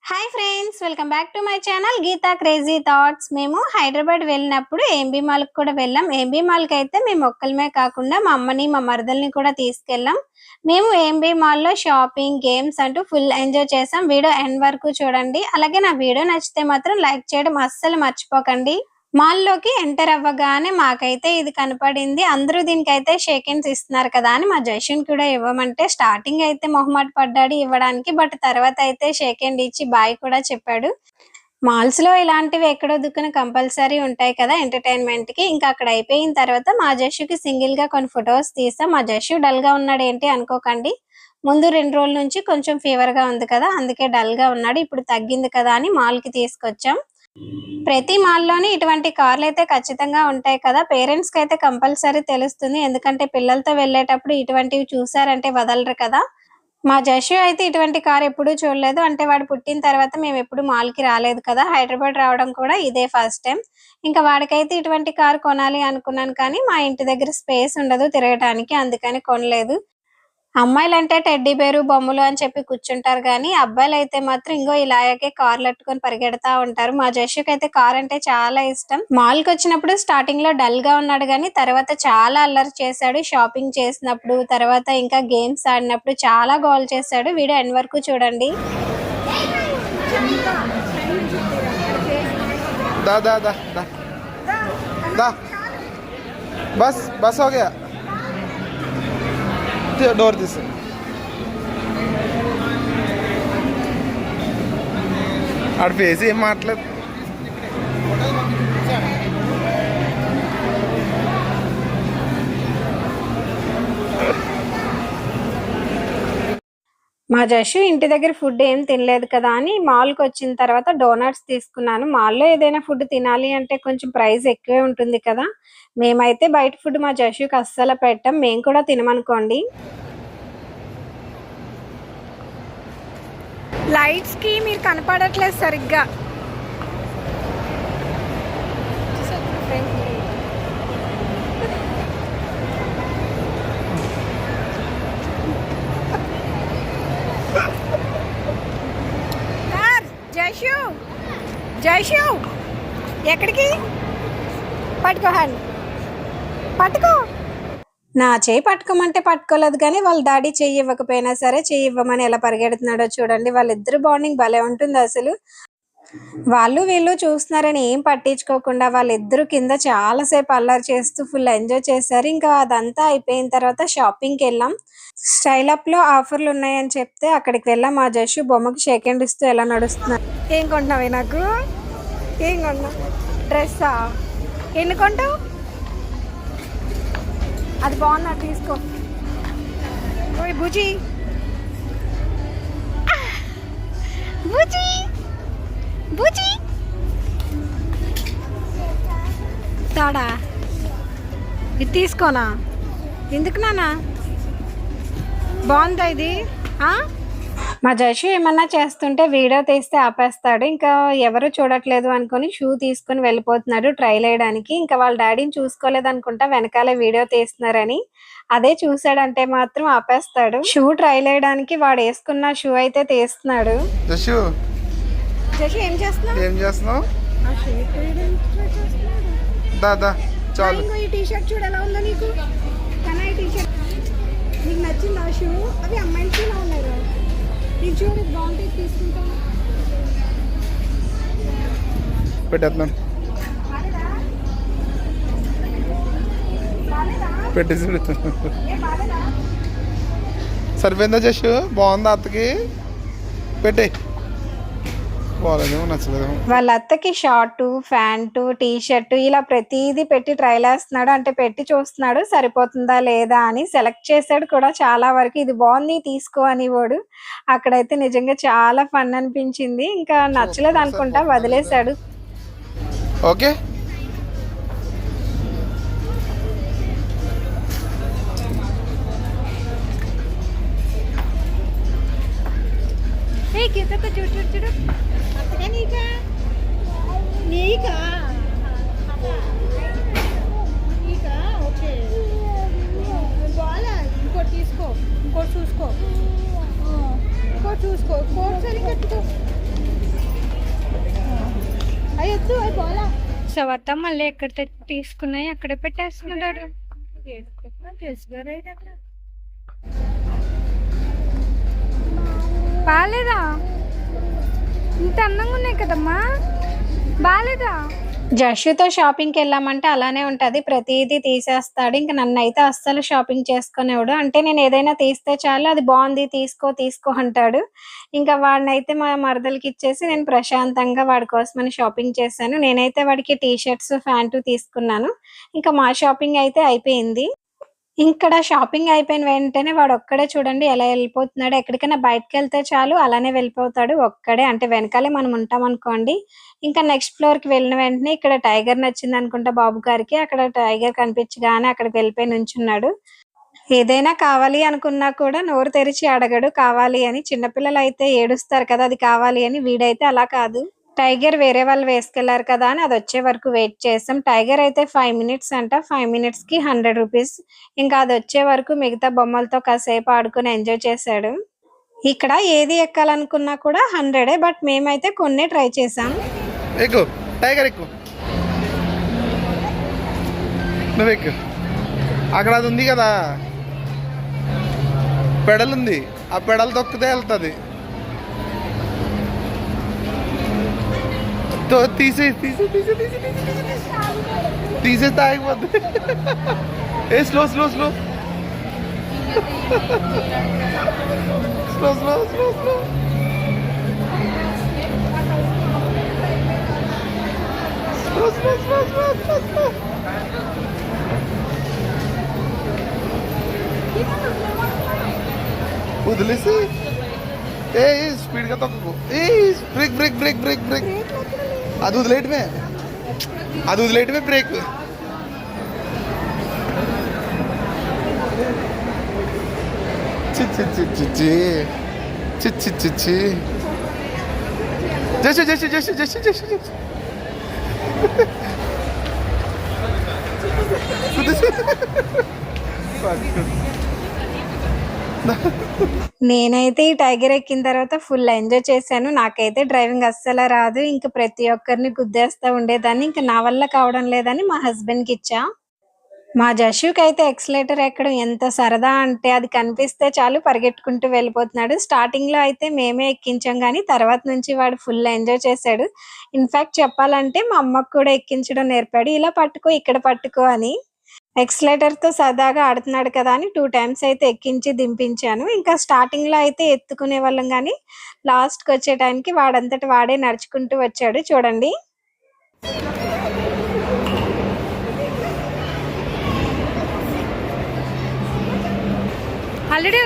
Hi friends, welcome back to my channel Geeta crazy thoughts. మేము హైదరాబాద్ వెళ్ళినప్పుడు ఏంబీ మాల్కి కూడా వెళ్ళాం. ఏంబీ మాల్కి అయితే మేము ఒక్కలమే కాకుండా మా అమ్మని మా మరదల్ని కూడా తీసుకెళ్ళాం. మేము ఏంబీ మాల్లో షాపింగ్, గేమ్స్ అంటూ ఫుల్ ఎంజాయ్ చేసాం. వీడియో ఎండ్ వరకు చూడండి. అలాగే నా వీడియో నచ్చితే మాత్రం లైక్ చేయడం అస్సలు మర్చిపోకండి. మాల్లోకి ఎంటర్ అవ్వగానే మాకైతే ఇది కనపడింది. అందరూ దీనికైతే షేక్ హ్యాండ్స్ ఇస్తున్నారు కదా అని మా జషన్ కూడా ఇవ్వమంటే స్టార్టింగ్ అయితే మొహమాట పడ్డాడు ఇవ్వడానికి. బట్ తర్వాత అయితే షేక్ హ్యాండ్ ఇచ్చి బాయ్ కూడా చెప్పాడు. మాల్స్ లో ఇలాంటివి ఎక్కడో దుక్కున కంపల్సరీ ఉంటాయి కదా ఎంటర్టైన్మెంట్ కి. ఇంకా అక్కడ అయిపోయిన తర్వాత మా జషుకి సింగిల్ గా కొన్ని ఫొటోస్ తీసాం. మా జషు డల్ గా ఉన్నాడు ఏంటి అనుకోకండి. ముందు 2 రోజుల నుంచి కొంచెం ఫీవర్ గా ఉంది కదా, అందుకే డల్ గా ఉన్నాడు. ఇప్పుడు తగ్గింది కదా అని మాల్ కి తీసుకొచ్చాం. ప్రతి మాల్లోని ఇటువంటి కార్లు అయితే ఖచ్చితంగా ఉంటాయి కదా. పేరెంట్స్ కి అయితే కంపల్సరీ తెలుస్తుంది, ఎందుకంటే పిల్లలతో వెళ్ళేటప్పుడు ఇటువంటివి చూసారంటే వదలరు కదా. మా జషు అయితే ఇటువంటి కార్ ఎప్పుడూ చూడలేదు. అంటే వాడు పుట్టిన తర్వాత మేము ఎప్పుడు మాల్ కి రాలేదు కదా, హైదరాబాద్ రావడం కూడా ఇదే ఫస్ట్ టైం. ఇంకా వాడికైతే ఇటువంటి కార్ కొనాలి అనుకున్నాను, కానీ మా ఇంటి దగ్గర స్పేస్ ఉండదు తిరగటానికి, అందుకని కొనలేదు. అమ్మాయిలు అంటే టెడ్డీ బేరు, బొమ్మలు అని చెప్పి కూర్చుంటారు, కానీ అబ్బాయిలు అయితే మాత్రం ఇంకో ఇలాగే కార్లు అట్టుకొని పరిగెడతా ఉంటారు. మా జషుకి అయితే కార్ అంటే చాలా ఇష్టం. మాల్ కి వచ్చినప్పుడు స్టార్టింగ్ లో డల్ గా ఉన్నాడు, కానీ తర్వాత చాలా అల్లరి చేశాడు. షాపింగ్ చేసినప్పుడు, తర్వాత ఇంకా గేమ్స్ ఆడినప్పుడు చాలా గోల్ చేశాడు. వీడియో ఎండ్ వరకు చూడండి. दा दा दा दा दा बस बस हो गया डोर दिस आड़ फेस ఏం మాట్లేదు. మా జషు ఇంటి దగ్గర ఫుడ్ ఏం తినలేదు కదా అని మాల్కి వచ్చిన తర్వాత డోనట్స్ తీసుకున్నాను. మాల్లో ఏదైనా ఫుడ్ తినాలి అంటే కొంచెం ప్రైస్ ఎక్కువే ఉంటుంది కదా. మేమైతే బయట ఫుడ్ మా జషుకి అస్సలు పెట్టాం, మేము కూడా తినమనుకోండి. లైట్స్ కి మీరు కనపడట్లేదు సరిగ్గా. జషు జషు ఎక్కడికి? పట్టుకో, హ్యాండ్ పట్టుకో. నా చేయి పట్టుకోమంటే పట్టుకోలేదు, కానీ వాళ్ళ డాడీ చెయ్యి ఇవ్వకపోయినా సరే చెయ్యి ఇవ్వమని ఎలా పరిగెడుతున్నాడో చూడండి. వాళ్ళిద్దరు బాండింగ్ భలే ఉంటుంది అసలు. వాళ్ళు వీళ్ళు చూస్తున్నారని ఏం పట్టించుకోకుండా వాళ్ళిద్దరు కింద చాలాసేపు అల్లరి చేస్తూ ఫుల్ ఎంజాయ్ చేశారు. ఇంకా అదంతా అయిపోయిన తర్వాత షాపింగ్కి వెళ్ళాం. స్టైల్ అప్ లో ఆఫర్లు ఉన్నాయని చెప్తే అక్కడికి వెళ్ళాం. మా జషు బొమ్మకి షేక్ హ్యాండ్ ఇస్తూ ఎలా నడుస్తున్నా. ఏం కొంటున్నావే? నాకు ఏం కొంటున్నావు? డ్రెస్సా? ఎన్ని కొంటావు? అది బాగున్నా, తీసుకో. ఓయ్ బుజీ బుజీ బుజీ తాడా, ఇది తీసుకోనా? ఎందుకు నానా? బాగుందా ఇది? మా జషు ఏమన్నా చేస్తుంటే వీడియో తీస్తే ఆపేస్తాడు. ఇంకా ఎవరు చూడట్లేదు అనుకుని షూ తీసుకుని వెళ్ళిపోతున్నాడు ట్రైల్ వేయడానికి. ఇంకా వాళ్ళ డాడీని చూసుకోలేదు అనుకుంటా, వెనకాల వీడియో తీస్తున్నారని. అదే చూసాడంటే మాత్రం ఆపేస్తాడు. షూ ట్రైల్ వేయడానికి వాడు వేసుకున్న షూ అయితే తీస్తున్నాడు. జషు జషు ఏం చేస్తున్నావు? ఏం చేస్తున్నావు? దా దా చాలు. ఈ టీషర్ట్ చూడు ఎలా ఉందో నీకు. కానీ ఈ టీషర్ట్ నీకు నచ్చింది? ఆ షూ అవి అమ్మాయిలకి ఇలా ఉన్నాయి. ఇది చూడు, బాగుంటుంది, తీసుకుంటాను. పెట్టేస్తున్నాను, పెట్టేసి సరిపోయిందా జషు? బాగుందా అత్తకి? పెట్టే. వాళ్ళ అత్తకి షార్టు, ప్యాంటు, టీ షర్ట్ ఇలా ప్రతిదీ పెట్టి ట్రైల్ వేస్తున్నాడు. అంటే పెట్టి చూస్తున్నాడు సరిపోతుందా లేదా అని. సెలెక్ట్ చేశాడు కూడా చాలా వరకు. ఇది బాగుంది తీసుకో అని వాడు. అక్కడైతే నిజంగా చాలా ఫన్ అనిపించింది. ఇంకా నచ్చలేదు అనుకుంటా, వదిలేశాడు. ఓకే చూడు చూడు చూడు. నీకా నీకా నీకా ఓకే. బాగా ఇంకోటి తీసుకో, ఇంకోటి చూసుకో, ఇంకోటి చూసుకో. కోట్ సరి కట్టుకో. తర్వాత మళ్ళీ ఎక్కడ తీసుకున్నాయి అక్కడే పెట్టేస్తున్నాడు. బాగాలేదా? ఇంత అందంగా ఉన్నాయి కదమ్మా, బాగాలేదా? జషుతో షాపింగ్కి వెళ్ళామంటే అలానే ఉంటది, ప్రతిదీ తీసేస్తాడు. ఇంకా నన్ను అయితే అస్సలు షాపింగ్ చేసుకునేవాడు. అంటే నేను ఏదైనా తీస్తే చాలు అది బాగుంది తీసుకో తీసుకో అంటాడు. ఇంకా వాడినైతే మా మరదలకి ఇచ్చేసి నేను ప్రశాంతంగా వాడి కోసమని షాపింగ్ చేశాను. నేనైతే వాడికి టీ షర్ట్స్ ప్యాంటు తీసుకున్నాను. ఇంకా మా షాపింగ్ అయితే అయిపోయింది. ఇక్కడ షాపింగ్ అయిపోయిన వెంటనే వాడొక్కడే చూడండి ఎలా వెళ్ళిపోతున్నాడో. ఎక్కడికైనా బయటకెళ్తే చాలు అలానే వెళ్ళిపోతాడు ఒక్కడే. అంటే వెనకాలే మనం ఉంటామనుకోండి. ఇంకా నెక్స్ట్ ఫ్లోర్‌కి వెళ్ళిన వెంటనే ఇక్కడ టైగర్ నచ్చిందనుకుంటా బాబు గారికి. అక్కడ టైగర్ కనిపించగానే అక్కడికి వెళ్ళిపోయి నుంచున్నాడు. ఏదైనా కావాలి అనుకున్నా కూడా నోరు తెరిచి అడగడు కావాలి అని. చిన్నపిల్లలైతే ఏడుస్తారు కదా అది కావాలి అని. వీడైతే అలా కాదు. టైగర్ వేరే వాళ్ళు వేసుకెళ్లారు కదా అని అది వచ్చే వరకు వెయిట్ చేసాం. టైగర్ అయితే 5 మినిట్స్ అంట. 5 మినిట్స్ కి 100 రూపీస్. ఇంకా అది వచ్చే వరకు మిగతా బొమ్మలతో కాసేపు ఆడుకుని ఎంజాయ్ చేశాడు. ఇక్కడ ఏది ఎక్కాలనుకున్నా కూడా 100. బట్ మేమైతే కొన్ని ట్రై చేసాం. ఎక్కు టైగర్ ఎక్కు, నువ్వు ఎక్కు. అక్కడ అది ఉంది కదా పెడల్ ఉంది, ఆ పెడల్ తొక్కితే వెళ్తుంది. తీసే తీసే తీసే తీసే తీసేస్తే ఆగిపోద్ది. ఏ slow slow slow slow slow slow slow. వదిలేసి ఏ స్పీడ్గా తొక్కకు. ఏ break break break break break. అది వదిలేయటమే, అది వదిలేయటమే బ్రేక్. చిచ్చి చిచ్చి చిచ్చి చిచ్చి. Just just just just just just. నేనైతే ఈ టైగర్ ఎక్కిన తర్వాత ఫుల్ ఎంజాయ్ చేశాను. నాకైతే డ్రైవింగ్ అస్సలు రాదు. ఇంకా ప్రతి ఒక్కరిని గుద్దేస్తా ఉండేదాన్ని. ఇంకా నా వల్ల కావడం లేదని మా హస్బెండ్కి ఇచ్చా. మా జషుకి అయితే ఎక్సలేటర్ ఎక్కడం ఎంత సరదా అంటే అది కనిపిస్తే చాలు పరిగెట్టుకుంటూ వెళ్ళిపోతున్నాడు. స్టార్టింగ్ లో అయితే మేమే ఎక్కించాం కానీ తర్వాత నుంచి వాడు ఫుల్ ఎంజాయ్ చేశాడు. ఇన్ఫాక్ట్ చెప్పాలంటే మా అమ్మకు కూడా ఎక్కించడం నేర్పాడు. ఇలా పట్టుకో ఇక్కడ పట్టుకో అని. ఎక్సలేటర్ తో సరదాగా ఆడుతున్నాడు కదా అని 2 టైమ్స్ అయితే ఎక్కించి దింపించాను. ఇంకా స్టార్టింగ్ లో అయితే ఎత్తుకునే వాళ్ళం కానీ లాస్ట్ కి వచ్చే టైంకి వాడంతట వాడే నడుచుకుంటూ వచ్చాడు చూడండి. అల్లుడు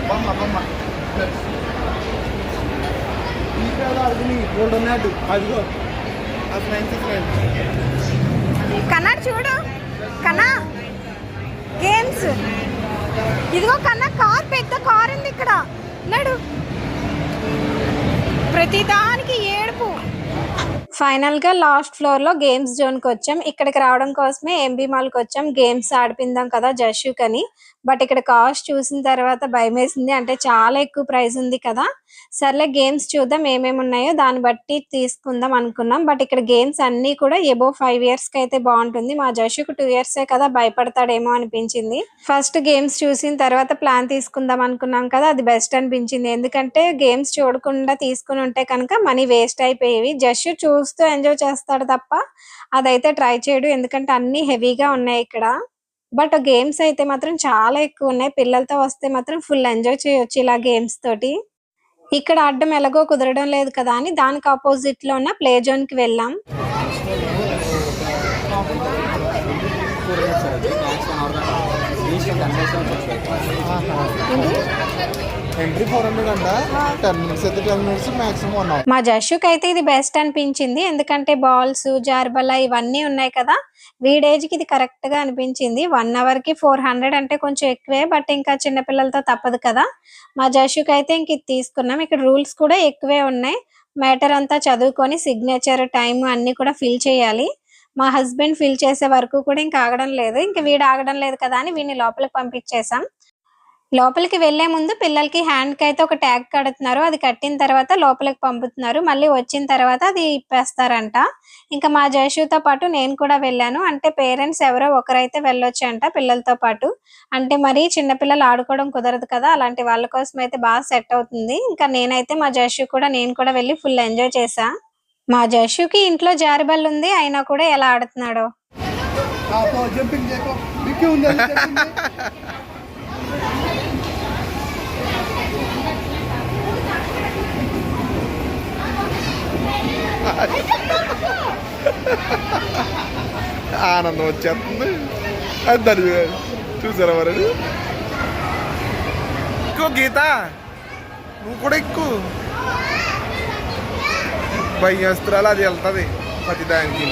బొమ్మ బొమ్మ గోల్డ్ ఉన్నట్టు అదిగో కన్నా చూడు కన్నా గేమ్స్. ఇదిగో కన్నా కార్, పెద్ద కార్ ఉంది ఇక్కడ. నడు ప్రతిదానికి ఏడుపు. ఫైనల్ గా లాస్ట్ ఫ్లోర్ లో గేమ్స్ జోన్ కి వచ్చాం. ఇక్కడికి రావడం కోసమే ఎంబీ మాల్ కి వచ్చాం. గేమ్స్ ఆడిపిందాం కదా జషు కని. బట్ ఇక్కడ కాస్ట్ చూసిన తర్వాత భయం వేసింది. అంటే చాలా ఎక్కువ ప్రైస్ ఉంది కదా. సర్లే గేమ్స్ చూద్దాం ఏమేమి ఉన్నాయో దాన్ని బట్టి తీసుకుందాం అనుకున్నాం. బట్ ఇక్కడ గేమ్స్ అన్ని కూడా ఎబో 5 ఇయర్స్ కి అయితే బాగుంటుంది. మా జషుకు 2 ఇయర్సే కదా, భయపడతాడేమో అనిపించింది. ఫస్ట్ గేమ్స్ చూసిన తర్వాత ప్లాన్ తీసుకుందాం అనుకున్నాం కదా, అది బెస్ట్ అనిపించింది. ఎందుకంటే గేమ్స్ చూడకుండా తీసుకుని ఉంటే కనుక మనీ వేస్ట్ అయిపోయేవి. జషు చూస్తూ ఎంజాయ్ చేస్తాడు తప్ప అదైతే ట్రై చేయడు. ఎందుకంటే అన్ని హెవీగా ఉన్నాయి ఇక్కడ. బట్ గేమ్స్ అయితే మాత్రం చాలా ఎక్కువ ఉన్నాయి. పిల్లలతో వస్తే మాత్రం ఫుల్ ఎంజాయ్ చేయొచ్చు ఇలా గేమ్స్ తోటి. ఇక్కడ ఆడడం ఎలాగో కుదరడం లేదు కదా అని దానికి ఆపోజిట్ లో ఉన్న ప్లే జోన్ కి వెళ్ళాం. ఎంట్రీ 400 అంట. 10 మినిట్స్ అయితే 10 మినిట్స్ మాక్సిమం ఉన్నాం. మా జషుకి అయితే ఇది బెస్ట్ అనిపించింది. ఎందుకంటే బాల్స్, జార్బల్లా ఇవన్నీ ఉన్నాయి కదా. వీడేజ్ కి ఇది కరెక్ట్ గా అనిపించింది. 1 అవర్ కి 400 అంటే కొంచెం ఎక్కువే. బట్ ఇంకా చిన్నపిల్లలతో తప్పదు కదా. మా జషుకి అయితే ఇంక ఇది తీసుకున్నాం. ఇక్కడ రూల్స్ కూడా ఎక్కువే ఉన్నాయి. మ్యాటర్ అంతా చదువుకొని సిగ్నేచర్, టైం అన్ని కూడా ఫిల్ చేయాలి. మా హస్బెండ్ ఫిల్ చేసే వరకు కూడా ఇంకా ఆగడం లేదు. ఇంకా వీడు ఆగడం లేదు కదా అని వీడిని లోపలికి పంపించేసాం. లోపలికి వెళ్లే ముందు పిల్లలకి హ్యాండ్కి అయితే ఒక ట్యాగ్ కడుతున్నారు. అది కట్టిన తర్వాత లోపలికి పంపుతున్నారు. మళ్ళీ వచ్చిన తర్వాత అది ఇప్పేస్తారంట. ఇంకా మా జయశుతో పాటు నేను కూడా వెళ్ళాను. అంటే పేరెంట్స్ ఎవరో ఒకరైతే వెళ్ళొచ్చంట పిల్లలతో పాటు. అంటే మరి చిన్న పిల్లలు ఆడుకోవడం కుదరదు కదా, అలాంటి వాళ్ళ కోసం అయితే బాగా సెట్ అవుతుంది. ఇంకా నేనైతే మా జయశు కూడా నేను కూడా వెళ్ళి ఫుల్ ఎంజాయ్ చేశా. మా జయశుకి ఇంట్లో జారుబల్ల ఉంది, అయినా కూడా ఎలా ఆడుతున్నాడో. జంపింగ్ చేయకో, డిక్కీ ఉంది అది జంపింగ్ చేయి. ఆనందం వచ్చేస్తుంది. అది దాని చూసారా మరి. ఎక్కువ గీత, నువ్వు కూడా ఎక్కువ భయస్త్రాలు అది వెళ్తుంది ప్రతి దానికి.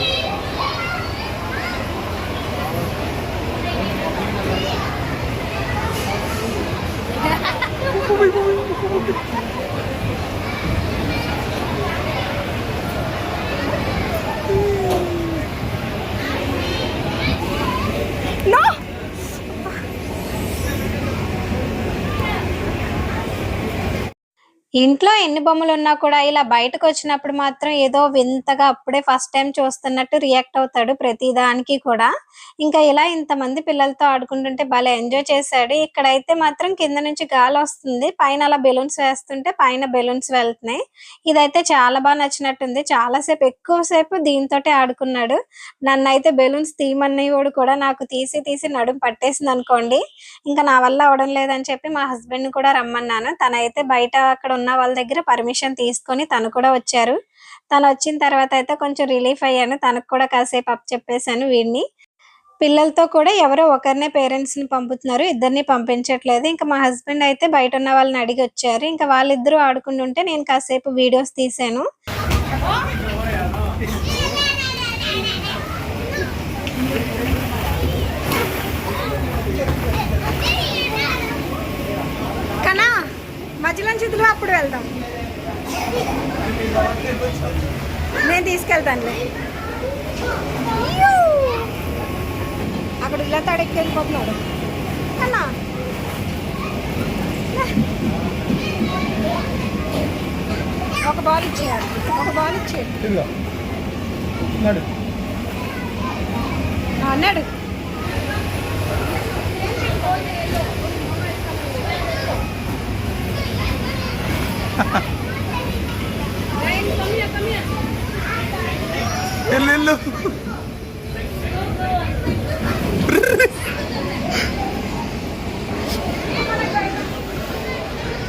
ఇంట్లో ఎన్ని బొమ్మలు ఉన్నా కూడా ఇలా బయటకు వచ్చినప్పుడు మాత్రం ఏదో వింతగా అప్పుడే ఫస్ట్ టైం చూస్తున్నట్టు రియాక్ట్ అవుతాడు ప్రతి దానికి కూడా. ఇంకా ఇలా ఇంతమంది పిల్లలతో ఆడుకుంటుంటే భలే ఎంజాయ్ చేశాడు. ఇక్కడైతే మాత్రం కింద నుంచి గాలి వస్తుంది, పైన అలా బెలూన్స్ వేస్తుంటే పైన బెలూన్స్ వెళ్తున్నాయి. ఇదైతే చాలా బాగా నచ్చినట్టుంది. చాలాసేపు ఎక్కువసేపు దీంతోటే ఆడుకున్నాడు. నన్ను అయితే బెలూన్స్ తీయమన్నవాడు కూడా నాకు తీసి తీసి నడుము పట్టేసింది అనుకోండి. ఇంకా నా వల్ల అవడం లేదని చెప్పి మా హస్బెండ్ కూడా రమ్మన్నాను. తనైతే బయట అక్కడ ఉన్న వాళ్ళ దగ్గర పర్మిషన్ తీసుకొని తను కూడా వచ్చారు. తను వచ్చిన తర్వాత అయితే కొంచెం రిలీఫ్ అయ్యాను. తనకు కూడా కాసేపు అప్ చెప్పేశాను వీడిని. పిల్లలతో కూడా ఎవరో ఒకరినే పేరెంట్స్ ని పంపుతున్నారు, ఇద్దరిని పంపించట్లేదు. ఇంకా మా హస్బెండ్ అయితే బయట ఉన్న వాళ్ళని అడిగి వచ్చారు. ఇంకా వాళ్ళిద్దరూ ఆడుకుంటుంటే నేను కాసేపు వీడియోస్ తీసాను. కన్నా మధ్యలో చేతులు అప్పుడు వెళ్దాం, నేను తీసుకెళ్తానులే. అక్కడ ఇలా తడెక్కి వెళ్ళిపోతున్నాడు కన్నా. ఒక బాల్ ఇచ్చేయాలి, ఒక బాల్ ఇచ్చేయాలి అన్నాడు. వెళ్ళు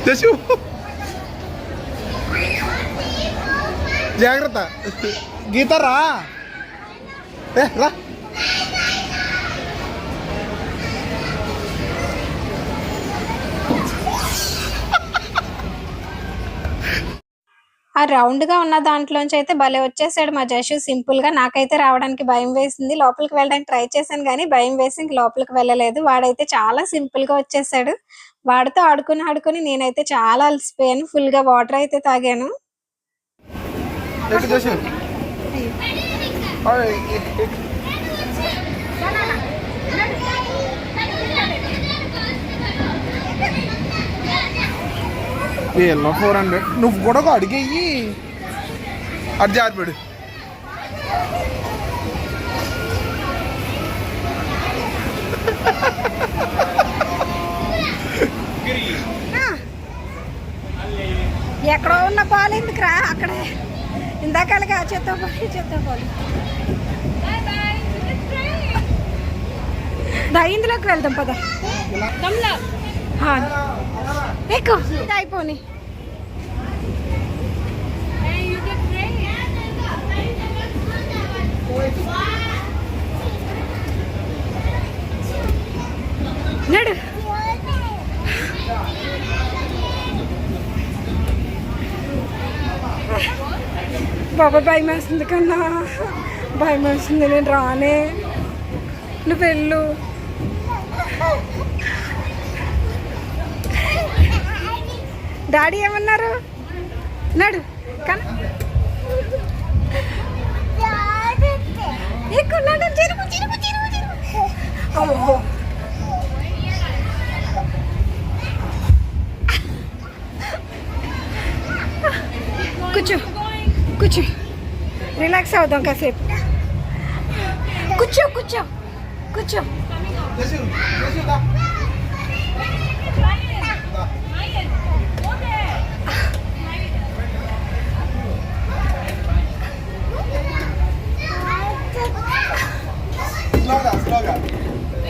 జషు, జాగ్రత్త. గీత రా, రా. ఆ రౌండ్ గా ఉన్న దాంట్లోంచి అయితే భలే వచ్చేసాడు మా జషు సింపుల్ గా. నాకైతే రావడానికి భయం వేసింది, లోపలికి వెళ్ళడానికి ట్రై చేశాను కానీ భయం వేసి ఇంక లోపలికి వెళ్ళలేదు. వాడైతే చాలా సింపుల్ గా వచ్చేసాడు. వాడితో ఆడుకుని ఆడుకుని నేనైతే చాలా అలసిపోయాను. ఫుల్ గా వాటర్ అయితే తాగాను. ఎల్లో 400 నువ్వు కూడా అడిగేయి, అటు జారిపడు. ఎక్కడో ఉన్న బాల్ ఎందుకురా అక్కడ ఇందాకలుగా చెత్తపోలి ఇందులోకి వెళ్దాం పద. ఎక్కువ అయిపోని నడు. బాబా భయం వేస్తుంది కన్నా, భయం వేస్తుంది, నేను రానే, నువ్వు వెళ్ళు. డాడీ ఏమన్నారు? నడు కన్నా ఎక్కువ నడు. కూర్చో, రిలాక్స్ అవుదాం కాసేపు. కూర్చో కూర్చో కూర్చో.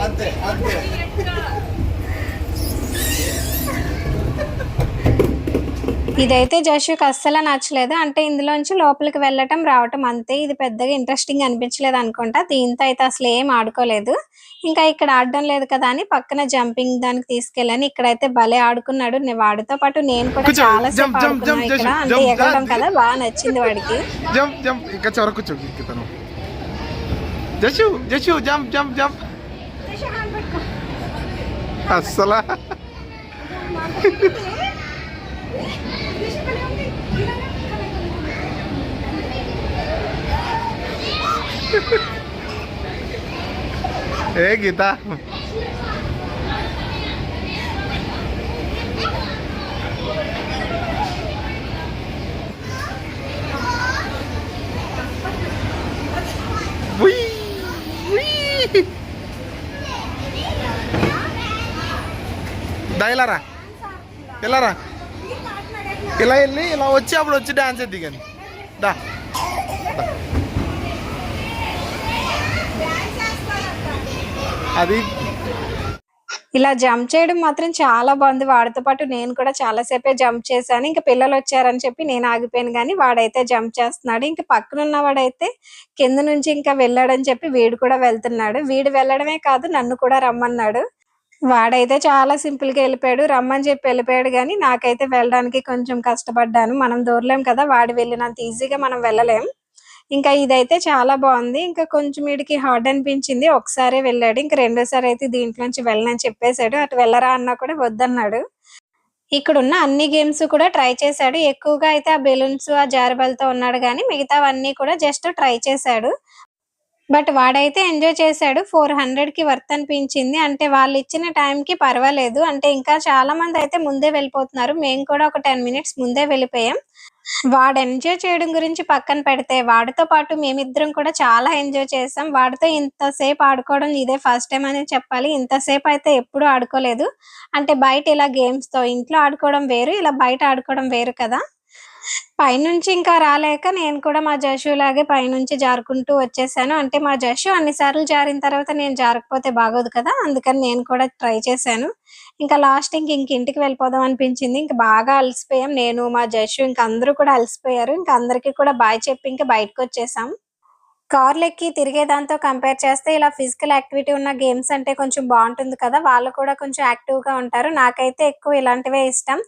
అంతే అంతే. ఇదైతే జషుకి అస్సలు నచ్చలేదు. అంటే ఇందులోంచి లోపలికి వెళ్ళటం రావటం అంతే. ఇది పెద్దగా ఇంట్రెస్టింగ్ అనిపించలేదు అనుకుంటా. దీంతో అయితే అసలు ఏం ఆడుకోలేదు. ఇంకా ఇక్కడ ఆడడం లేదు కదా అని పక్కన జంపింగ్ దానికి తీసుకెళ్ళాను. ఇక్కడైతే భలే ఆడుకున్నాడు. వాడితో పాటు నేను కూడా చాలా సేపు ఆడుకున్నాను ఇక్కడ. అంటే ఎగరడం కదా, బాగా నచ్చింది వాడికి. Jump jump. ఇంకా చివర కూర్చో తను. జషు జషు జంప్ జంప్ జంప్. అస్సలా ఏ గీత ఇలారా ఇలారా ఇలా వెళ్ళి ఇలా వచ్చి అప్పుడు వచ్చి డాన్స్ ఎద్ది కానీ దా. అది ఇలా జంప్ చేయడం మాత్రం చాలా బాగుంది. వాడితో పాటు నేను కూడా చాలా సేపే జంప్ చేశాను. ఇంకా పిల్లలు వచ్చారని చెప్పి నేను ఆగిపోయాను, కానీ వాడైతే జంప్ చేస్తున్నాడు. ఇంకా పక్కన ఉన్నవాడైతే కింద నుంచి ఇంకా వెళ్ళాడని చెప్పి వీడు కూడా వెళ్తున్నాడు. వీడు వెళ్ళడమే కాదు, నన్ను కూడా రమ్మన్నాడు. వాడైతే చాలా సింపుల్ గా వెళ్ళిపోయాడు. రమ్మని చెప్పి వెళ్ళిపోయాడు, కానీ నాకైతే వెళ్ళడానికి కొంచెం కష్టపడ్డాను. మనం దూరలేం కదా, వాడు వెళ్ళినంత ఈజీగా మనం వెళ్ళలేం. ఇంకా ఇదైతే చాలా బాగుంది. ఇంకా కొంచెం వీడికి హార్డ్ అనిపించింది. ఒకసారి వెళ్ళాడు, ఇంకా రెండోసారి అయితే దీంట్లోంచి వెళ్ళనని చెప్పేశాడు. అటు వెళ్ళరా అన్నా కూడా వద్దన్నాడు. ఇక్కడ ఉన్న అన్ని గేమ్స్ కూడా ట్రై చేశాడు. ఎక్కువగా అయితే ఆ బెలూన్స్, ఆ జారుబలతో ఉన్నాడు, కానీ మిగతావన్నీ కూడా జస్ట్ ట్రై చేశాడు. బట్ వాడైతే ఎంజాయ్ చేశాడు. 400 కి వర్త్ అనిపించింది. అంటే వాళ్ళు ఇచ్చిన టైం కి పర్వాలేదు. అంటే ఇంకా చాలా మంది అయితే ముందే వెళ్ళిపోతున్నారు. మేము కూడా ఒక 10 మినిట్స్ ముందే వెళ్ళిపోయాం. వాడు ఎంజాయ్ చేయడం గురించి పక్కన పెడితే, వాడితో పాటు మేమిద్దరం కూడా చాలా ఎంజాయ్ చేసాం. వాడితో ఇంతసేపు ఆడుకోవడం ఇదే ఫస్ట్ టైం అని చెప్పాలి. ఇంతసేపు అయితే ఎప్పుడూ ఆడుకోలేదు. అంటే బయట ఇలా గేమ్స్ తో ఇంట్లో ఆడుకోవడం వేరు, ఇలా బయట ఆడుకోవడం వేరు కదా. పైనుంచి ఇంకా రాలేక నేను కూడా మా జషు లాగే పైనుంచి జారుకుంటూ వచ్చేసాను. అంటే మా జషు అన్నిసార్లు జారిన తర్వాత నేను జారకపోతే బాగోదు కదా, అందుకని నేను కూడా ట్రై చేశాను. ఇంకా లాస్ట్ ఇంటికి వెళ్ళిపోదాం అనిపించింది. ఇంకా బాగా అలసిపోయాం, నేను మా జషు ఇంకా అందరూ కూడా అలసిపోయారు. ఇంకా అందరికీ కూడా బాయ్ చెప్పి ఇంకా బయటకు వచ్చేసాం. కార్లు ఎక్కి తిరిగే దాంతో కంపేర్ చేస్తే ఇలా ఫిజికల్ యాక్టివిటీ ఉన్న గేమ్స్ అంటే కొంచెం బాగుంటుంది కదా, వాళ్ళు కూడా కొంచెం యాక్టివ్ గా ఉంటారు. నాకైతే ఎక్కువ ఇలాంటివే ఇష్టం.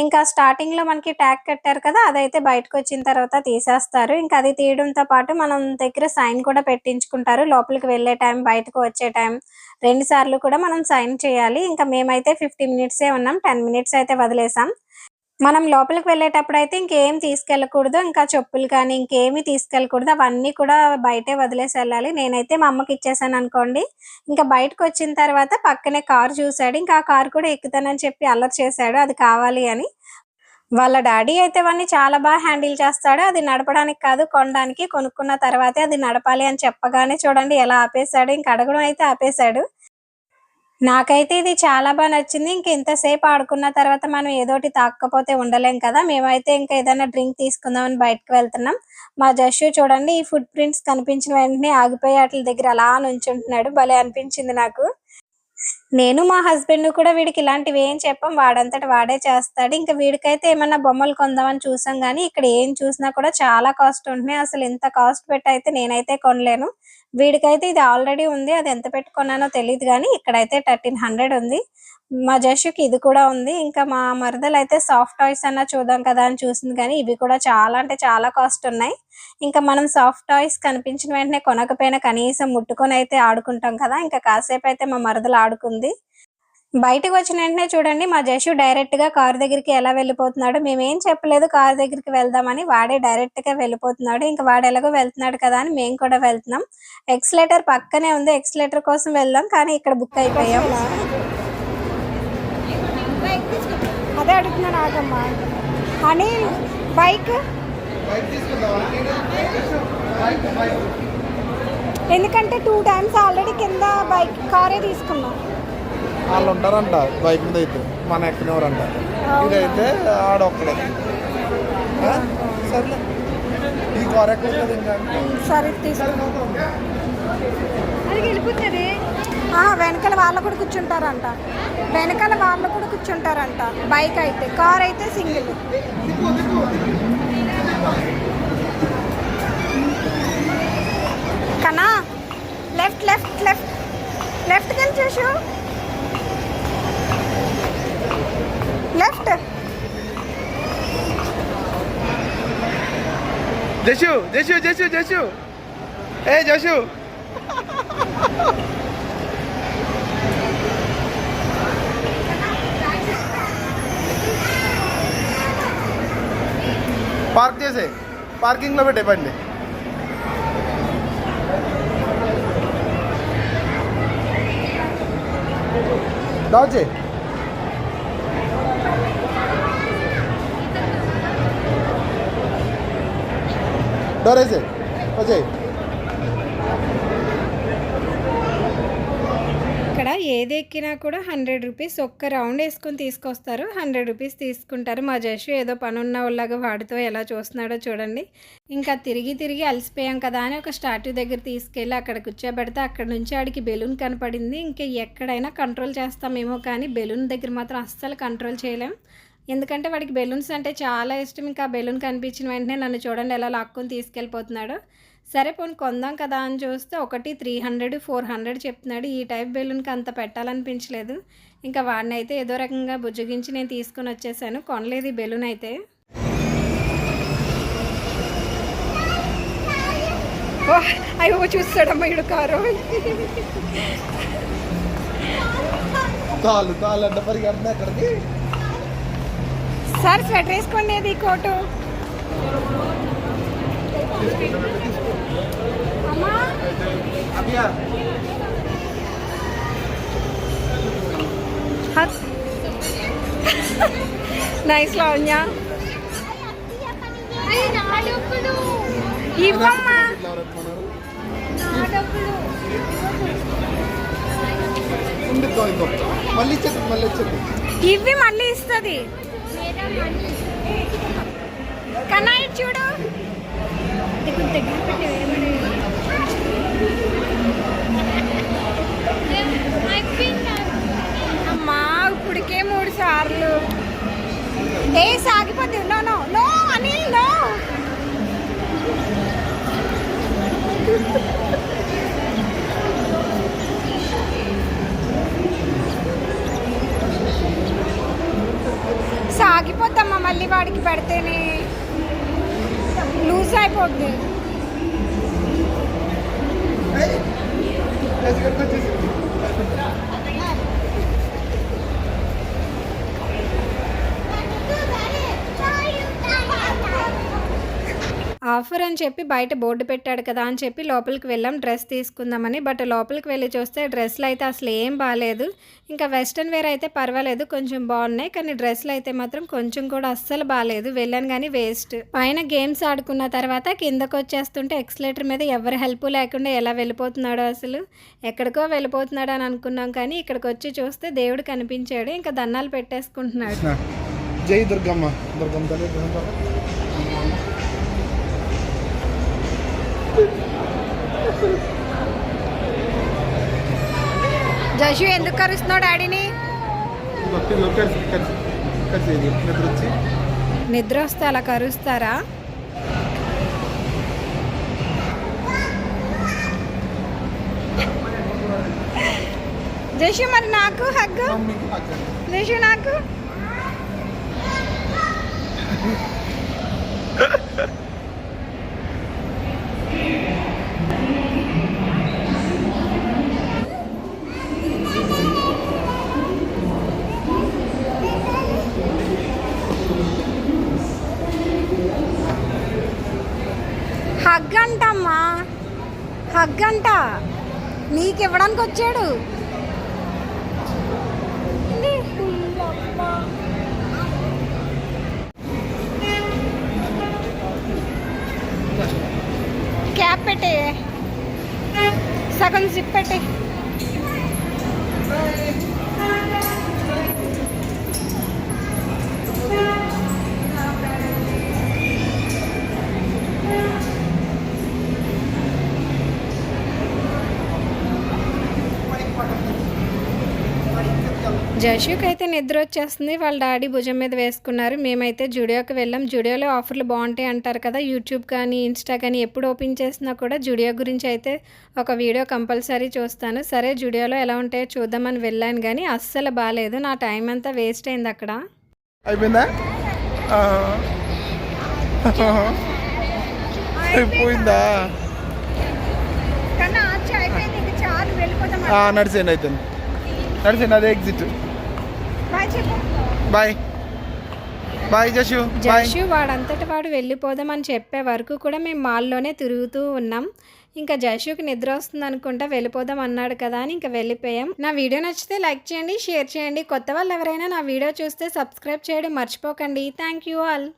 ఇంకా స్టార్టింగ్ లో మనకి ట్యాగ్ కట్టారు కదా, అదైతే బయటకు వచ్చిన తర్వాత తీసేస్తారు. ఇంకా అది తీయడంతో పాటు మనం దగ్గర సైన్ కూడా పెట్టించుకుంటారు. లోపలికి వెళ్లే టైం, బయటకు వచ్చే టైం 2 సార్లు కూడా మనం సైన్ చేయాలి. ఇంకా మేమైతే 50 మినిట్సే ఉన్నాం, 10 మినిట్స్ అయితే వదిలేసాం. మనం లోపలికి వెళ్ళేటప్పుడు అయితే ఇంకేం తీసుకెళ్ళకూడదు. ఇంకా చెప్పులు కానీ ఇంకేమీ తీసుకెళ్ళకూడదు. అవన్నీ కూడా బయటే వదిలేసి వెళ్ళాలి. నేనైతే మా అమ్మకి ఇచ్చేసాను అనుకోండి. ఇంకా బయటకు వచ్చిన తర్వాత పక్కనే కారు చూశాడు. ఇంకా ఆ కారు కూడా ఎక్కుతానని చెప్పి అల్లరి చేశాడు, అది కావాలి అని. వాళ్ళ డాడీ అయితే అవన్నీ చాలా బాగా హ్యాండిల్ చేస్తాడు. అది నడపడానికి కాదు, కొనడానికి. కొనుక్కున్న తర్వాతే అది నడపాలి అని చెప్పగానే చూడండి ఎలా ఆపేశాడు. ఇంక అడగడం అయితే ఆపేశాడు. నాకైతే ఇది చాలా బాగా నచ్చింది. ఇంక ఇంతసేపు ఆడుకున్న తర్వాత మనం ఏదోటి తాకపోతే ఉండలేం కదా. మేమైతే ఇంకా ఏదైనా డ్రింక్ తీసుకుందామని బయటకు వెళ్తున్నాం. మా జషు చూడండి, ఈ ఫుట్ ప్రింట్స్ కనిపించిన వెంటనే ఆగిపోయి వాటి దగ్గర అలా నుంచుంటున్నాడు. భలే అనిపించింది నాకు. నేను మా హస్బెండ్ కూడా వీడికి ఇలాంటివి ఏం చెప్పాం, వాడంతట వాడే చేస్తాడు. ఇంకా వీడికైతే ఏమన్నా బొమ్మలు కొందామని చూసాం, కానీ ఇక్కడ ఏం చూసినా కూడా చాలా కాస్ట్ ఉంటున్నాయి. అసలు ఇంత కాస్ట్ పెట్టి అయితే నేనైతే కొనలేను. వీడికైతే ఇది ఆల్రెడీ ఉంది, అది ఎంత పెట్టుకున్నానో తెలియదు, కానీ ఇక్కడైతే 1300 ఉంది. మా జషుకి ఇది కూడా ఉంది. ఇంకా మా మరదలు అయితే సాఫ్ట్ టాయ్స్ అన్నా చూద్దాం కదా అని చూసింది, కానీ ఇవి కూడా చాలా అంటే చాలా కాస్ట్ ఉన్నాయి. ఇంకా మనం సాఫ్ట్ టాయ్స్ కనిపించిన వెంటనే కొనకపోయినా కనీసం ముట్టుకొని అయితే ఆడుకుంటాం కదా. ఇంకా కాసేపు అయితే మా మరదలు ఆడుకుంది. బయటకు వచ్చిన వెంటనే చూడండి, మా జషు డైరెక్ట్ గా కారు దగ్గరికి ఎలా వెళ్ళిపోతున్నాడు. మేమేం చెప్పలేదు కారు దగ్గరికి వెళ్దామని, వాడే డైరెక్ట్ గా వెళ్ళిపోతున్నాడు. ఇంకా వాడు ఎలాగో వెళ్తున్నాడు కదా అని మేము కూడా వెళ్తున్నాం. ఎక్స్లేటర్ పక్కనే ఉంది, ఎక్స్లేటర్ కోసం వెళ్దాం, కానీ ఇక్కడ బుక్ అయిపోయాం. అదే అడుగుతున్నాను, ఆగమ్మా అని బైక్ బైక్ తీసుకుందాం. ఎందుకంటే 2 times ఆల్రెడీ కింద బైక్ కారే తీసుకున్నాం. వాళ్ళు ఉంటారంట బైక్ మీద అయితే, మన ఎక్కడెవరంట. ఇదైతే ఆడొక్కడే. సర్లే, ఈ కార్ ఎక్కడ ఇంకా సరే తీసుకున్నాం. అది వెళ్ళిపోతుంది. వెనకాల వాళ్ళు కూడా కూర్చుంటారంట. వెనకాల వాళ్ళు కూడా కూర్చుంటారంట. బైక్ అయితే, కార్ అయితే సింగిల్. కన్నా లెఫ్ట్ లెఫ్ట్ లెఫ్ట్ లెఫ్ట్కి వెళ్ళి చూసు. లెఫ్ట్. జషు జషు జషు జషు ఏ జషు పార్క్ చేసే, పార్కింగ్లో పెట్టే బండి. దాచే డోర్ వేసే వచ్చాయి. ఇక్కడ ఏది ఎక్కినా కూడా 100 రూపీస్. ఒక్క రౌండ్ వేసుకొని తీసుకొస్తారు, 100 రూపీస్ తీసుకుంటారు. మా జషు ఏదో పని ఉన్న వాళ్ళగా వాడితో ఎలా చూస్తున్నాడో చూడండి. ఇంకా తిరిగి తిరిగి అలసిపోయాం కదా అని ఒక స్టాట్యూ దగ్గర తీసుకెళ్ళి అక్కడ కూర్చోబెడితే అక్కడ నుంచి ఆడికి బెలూన్ కనపడింది. ఇంకా ఎక్కడైనా కంట్రోల్ చేస్తామేమో కానీ బెలూన్ దగ్గర మాత్రం అస్సలు కంట్రోల్ చేయలేం. ఎందుకంటే వాడికి బెలూన్స్ అంటే చాలా ఇష్టం. ఇంకా బెలూన్ కనిపించిన వెంటనే నన్ను చూడండి ఎలా లాక్కొని తీసుకెళ్ళిపోతున్నాడు. సరే పోనీ కొందాం కదా అని చూస్తే ఒకటి 300 400 చెప్తున్నాడు. ఈ టైప్ బెలూన్కి అంత పెట్టాలనిపించలేదు. ఇంకా వాడిని అయితే ఏదో రకంగా బుజ్జగించి నేను తీసుకొని వచ్చేసాను. కొనలేదు ఈ బెలూన్ అయితే. అయ్యో చూస్తాడమ్మా ఇడు కారు. కాలు కాలు అంటే పరిగెడుతుంది అక్కడికి. సార్ స్వెటర్ వేసుకోండి, ఈ కోటు. నైస్ లావణ్య. ఇవ్వమ్మా మళ్ళీ చెప్పండి, మళ్ళీ చెప్పండి. ఇవి మళ్ళీ ఇస్తుంది. కన్నా ఇటు చూడు. అమ్మా ఇప్పటికే 3 సార్లు. ఏ సాగిపోద్ది. No no no Anil no. సాగిపోద్దమ్మా మళ్ళీ వాడికి పెడితేనే లూజ్ అయిపోద్ది. ఆఫర్ అని చెప్పి బయట బోర్డు పెట్టాడు కదా అని చెప్పి లోపలికి వెళ్ళాం డ్రెస్ తీసుకుందామని. బట్ లోపలికి వెళ్ళి చూస్తే డ్రెస్సులు అయితే అసలు ఏం బాగాలేదు. ఇంకా వెస్ట్రన్ వేర్ అయితే పర్వాలేదు, కొంచెం బాగున్నాయి. కానీ డ్రెస్సులు అయితే మాత్రం కొంచెం కూడా అస్సలు బాగాలేదు. వెళ్ళాను కానీ వేస్ట్. పైన గేమ్స్ ఆడుకున్న తర్వాత కిందకు వచ్చేస్తుంటే ఎక్స్లేటర్ మీద ఎవరి హెల్ప్ లేకుండా ఎలా వెళ్ళిపోతున్నాడో, అసలు ఎక్కడికో వెళ్ళిపోతున్నాడు అని అనుకున్నాం. కానీ ఇక్కడికి వచ్చి చూస్తే దేవుడు కనిపించాడు. ఇంకా దండాలు పెట్టేసుకుంటున్నాడు. జై దుర్గమ్మ. దుర్గమ్మ తల్లి. జషు ఎందుకు కరుస్తున్నావు డాడీని? నిద్ర వస్తే అలా కరుస్తారా? జషు మరి నాకు హగ్గు. జషు నాకు. హగ్ అంటమ్మా, హగ్ అంట. నీకు ఇవ్వడానికి వచ్చాడు. కొంచెం జిప్ పెట్టి. జషుకి అయితే నిద్ర వచ్చేస్తుంది. వాళ్ళ డాడీ భుజం మీద వేసుకున్నారు. మేమైతే జుడియోకి వెళ్ళాం. జుడియోలో ఆఫర్లు బాగుంటాయి అంటారు కదా, యూట్యూబ్ కానీ ఇన్స్టా కానీ ఎప్పుడు ఓపెన్ చేసినా కూడా జుడియో గురించి అయితే ఒక వీడియో కంపల్సరీ చూస్తాను. సరే జుడియోలో ఎలా ఉంటాయో చూద్దామని వెళ్ళాను కానీ అస్సలు బాగాలేదు. నా టైం అంతా వేస్ట్ అయింది అక్కడ. అయిపోయిందా? అయిపోయిందా? నడిచేయండి అయితే, నడిచేయండి, అదే ఎగ్జిట్. Bye bye జషు. జషు వాడంతటి వాడు వెళ్ళిపోదామని చెప్పే వరకు కూడా మేము మాల్లోనే తిరుగుతూ ఉన్నాం. ఇంకా జషుకి నిద్ర వస్తుంది అనుకుంటా వెళ్ళిపోదాం అన్నాడు కదా అని ఇంకా వెళ్ళిపోయాం. నా వీడియో నచ్చితే లైక్ చేయండి, షేర్ చేయండి. కొత్త వాళ్ళు ఎవరైనా నా వీడియో చూస్తే సబ్స్క్రైబ్ చేయడం మర్చిపోకండి. Thank you all.